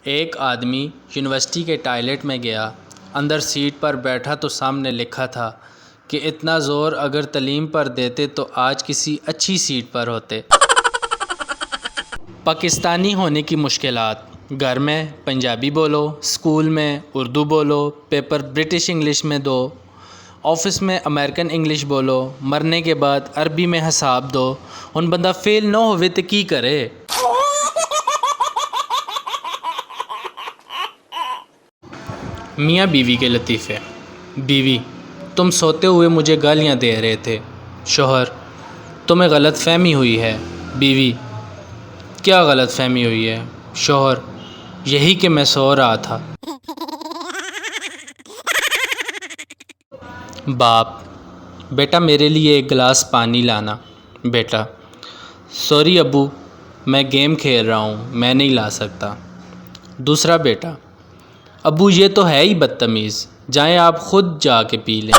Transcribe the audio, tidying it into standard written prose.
ایک آدمی یونیورسٹی کے ٹوائلٹ میں گیا، اندر سیٹ پر بیٹھا تو سامنے لکھا تھا کہ اتنا زور اگر تعلیم پر دیتے تو آج کسی اچھی سیٹ پر ہوتے۔ پاکستانی ہونے کی مشکلات: گھر میں پنجابی بولو، اسکول میں اردو بولو، پیپر برٹش انگلش میں دو، آفس میں امریکن انگلش بولو، مرنے کے بعد عربی میں حساب دو، ہن بندہ فیل نہ ہوئے تو کی کرے؟ میاں بیوی کے لطیفے۔ بیوی: تم سوتے ہوئے مجھے گالیاں دے رہے تھے۔ شوہر: تمہیں غلط فہمی ہوئی ہے۔ بیوی: کیا غلط فہمی ہوئی ہے؟ شوہر: یہی کہ میں سو رہا تھا۔ باپ: بیٹا میرے لیے ایک گلاس پانی لانا۔ بیٹا: سوری ابو، میں گیم کھیل رہا ہوں، میں نہیں لا سکتا۔ دوسرا بیٹا: ابو یہ تو ہے ہی بدتمیز، جائیں آپ خود جا کے پی لیں۔